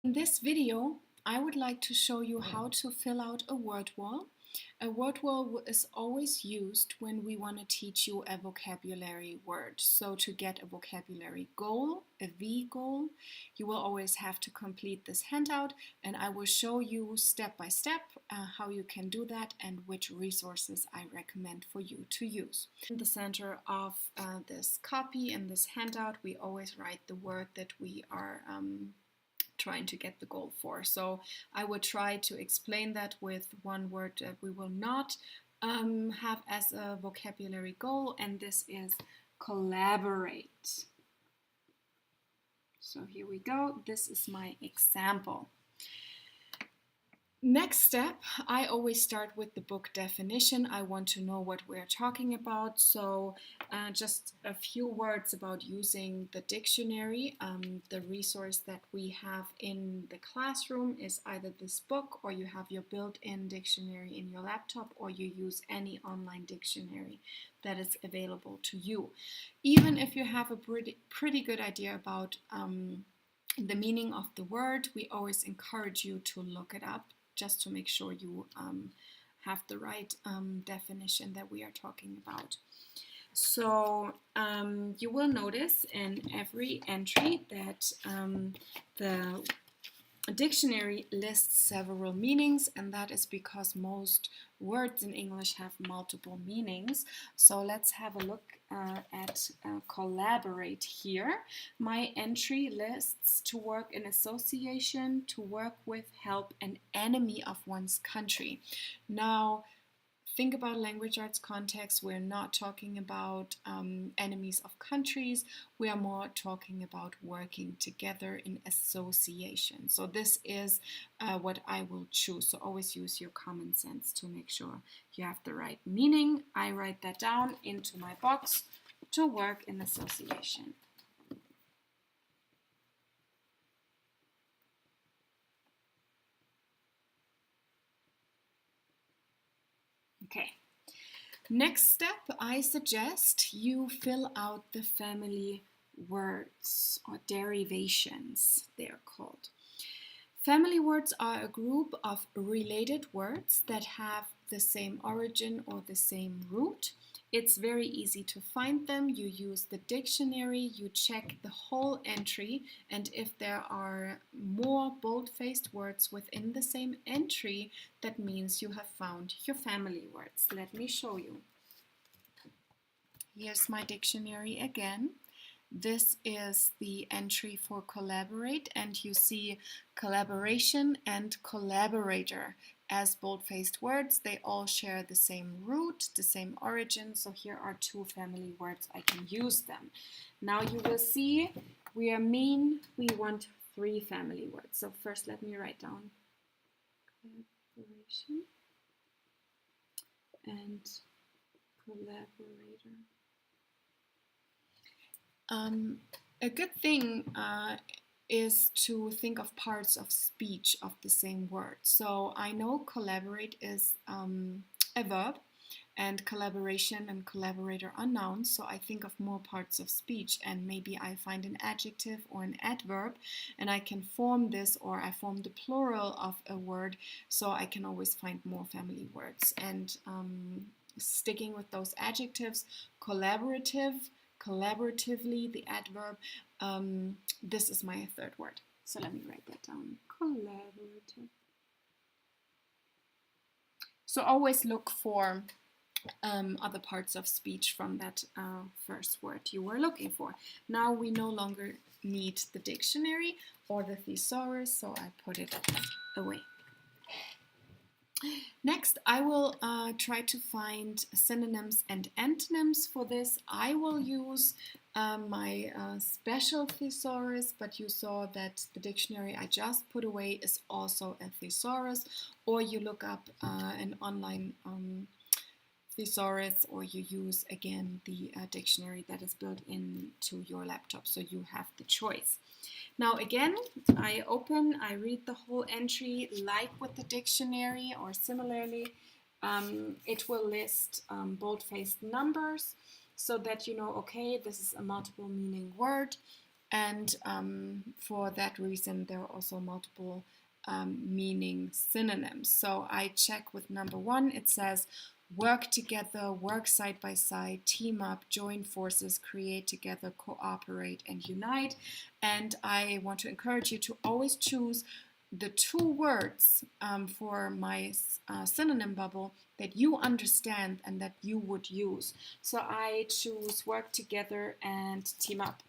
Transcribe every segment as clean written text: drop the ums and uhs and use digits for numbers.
In this video, I would like to show you how to fill out a word wall. A word wall is always used when we want to teach you a vocabulary word. So to get a vocabulary goal, a V goal, you will always have to complete this handout, and I will show you step by step how you can do that and which resources I recommend for you to use. In the center of this copy and this handout, we always write the word that we are trying to get the goal for. So I will try to explain that with one word that we will not have as a vocabulary goal, and this is collaborate. So here we go. This is my example. Next step, I always start with the book definition. I want to know what we're talking about. So just a few words about using the dictionary. The resource that we have in the classroom is either this book, or you have your built-in dictionary in your laptop, or you use any online dictionary that is available to you. Even if you have a pretty good idea about the meaning of the word, we always encourage you to look it up, just to make sure you have the right definition that we are talking about. So you will notice in every entry that the dictionary lists several meanings, and that is because most words in English have multiple meanings. So let's have a look at collaborate here. My entry lists to work in association, to work with, help, an enemy of one's country. Now, think about language arts context. We're not talking about enemies of countries. We are more talking about working together in association. So this is what I will choose. So always use your common sense to make sure you have the right meaning. I write that down into my box: to work in association. Okay. Next step, I suggest you fill out the family words, or derivations they're called. Family words are a group of related words that have the same origin or the same root. It's very easy to find them. You use the dictionary, you check the whole entry, and if there are more bold-faced words within the same entry, that means you have found your family words. Let me show you. Here's my dictionary again. This is the entry for collaborate, and you see collaboration and collaborator as bold-faced words. They all share the same root, the same origin, so here are two family words. I can use them. Now you will see we want three family words. So first let me write down collaboration and collaborator. A good thing is to think of parts of speech of the same word. So I know collaborate is a verb, and collaboration and collaborator are nouns. So I think of more parts of speech, and maybe I find an adjective or an adverb, and I can form this, or I form the plural of a word, so I can always find more family words. And sticking with those adjectives, collaborative, collaboratively, the adverb, this is my third word. So let me write that down, collaborative. So always look for other parts of speech from that first word you were looking for. Now we no longer need the dictionary or the thesaurus, so I put it away. Next, I will try to find synonyms and antonyms. For this, I will use my special thesaurus, but you saw that the dictionary I just put away is also a thesaurus, or you look up an online thesaurus, or you use again the dictionary that is built into your laptop, so you have the choice. Now again, I read the whole entry like with the dictionary, or similarly. It will list bold-faced numbers so that you know, okay, this is a multiple meaning word. And for that reason, there are also multiple meaning synonyms. So I check with number one. It says work together, work side by side, team up, join forces, create together, cooperate, and unite. And I want to encourage you to always choose the two words for my synonym bubble that you understand and that you would use. So I choose work together and team up.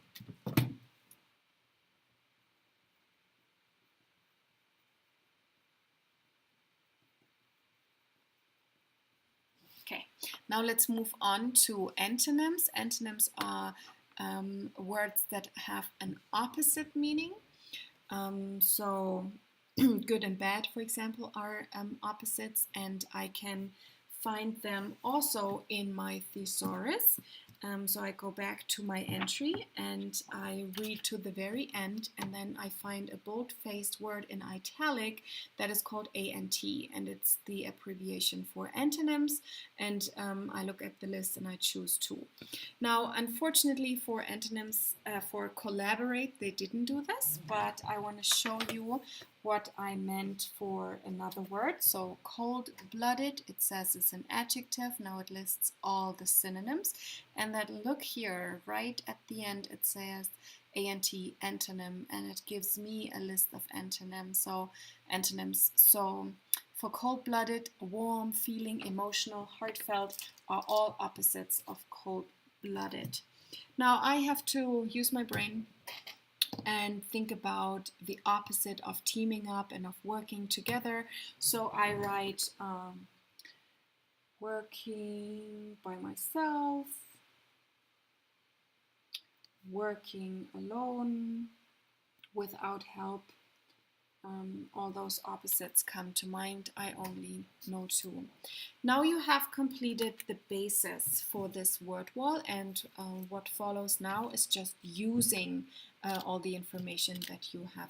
Okay, now let's move on to antonyms. Antonyms are words that have an opposite meaning. So good and bad, for example, are opposites, and I can find them also in my thesaurus. So I go back to my entry and I read to the very end, and then I find a bold-faced word in italic that is called ANT, and it's the abbreviation for antonyms. And I look at the list and I choose two. Now, unfortunately for antonyms, for collaborate, they didn't do this, but I want to show you what I meant for another word. So cold-blooded, it says it's an adjective. Now it lists all the synonyms. And then look here, right at the end, it says ANT, antonym, and it gives me a list of antonyms. So antonyms. So for cold-blooded, warm, feeling, emotional, heartfelt are all opposites of cold-blooded. Now I have to use my brain and think about the opposite of teaming up and of working together. So I write working by myself, working alone, without help. All those opposites come to mind. I only know two. Now you have completed the basis for this word wall, and what follows now is just using all the information that you have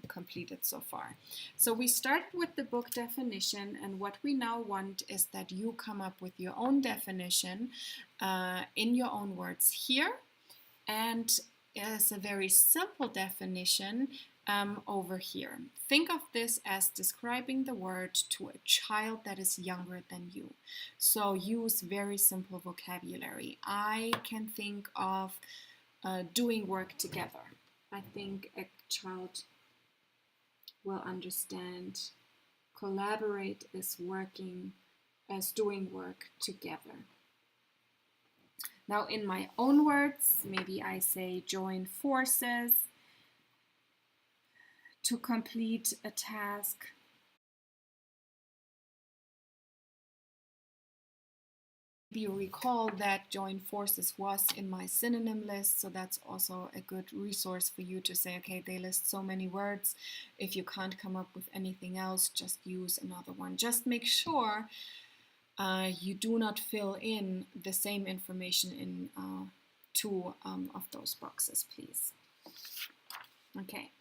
completed so far. So we started with the book definition, and what we now want is that you come up with your own definition in your own words here, and as a very simple definition over here. Think of this as describing the word to a child that is younger than you. So use very simple vocabulary. I can think of doing work together. I think a child will understand collaborate is working as doing work together. Now in my own words, maybe I say join forces to complete a task. You recall that join forces was in my synonym list, so that's also a good resource for you to say, okay, they list so many words. If you can't come up with anything else, just use another one. Just make sure you do not fill in the same information in two of those boxes, please. Okay,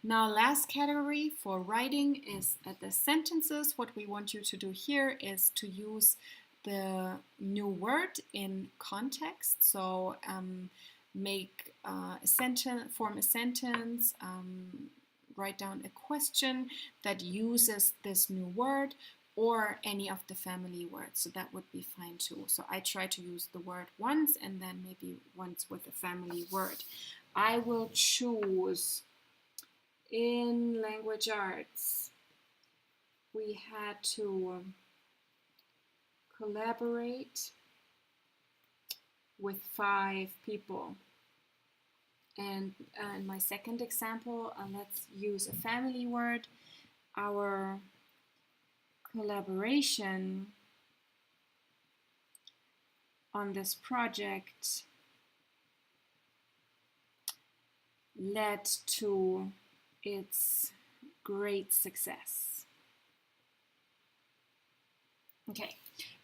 now last category for writing is the sentences. What we want you to do here is to use the new word in context. So make a sentence, form a sentence, write down a question that uses this new word or any of the family words. So that would be fine too. So I try to use the word once and then maybe once with a family word. I will choose in language arts. We had to collaborate with 5 people. And in my second example, let's use a family word. Our collaboration on this project led to its great success. Okay,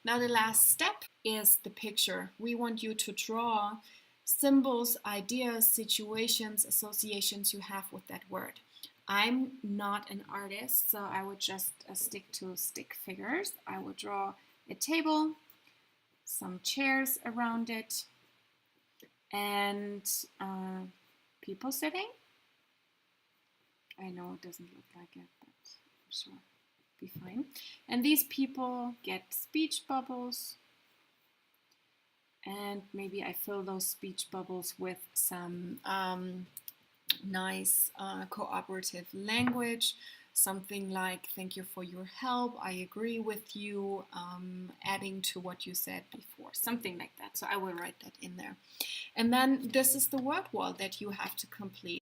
now the last step is the picture. We want you to draw symbols, ideas, situations, associations you have with that word. I'm not an artist, so I would just stick to stick figures. I will draw a table, some chairs around it, and people sitting. I know it doesn't look like it, but I'm sure it'll be fine. And these people get speech bubbles. And maybe I fill those speech bubbles with some nice cooperative language. Something like, thank you for your help, I agree with you, adding to what you said before. Something like that. So I will write that in there. And then this is the word wall that you have to complete.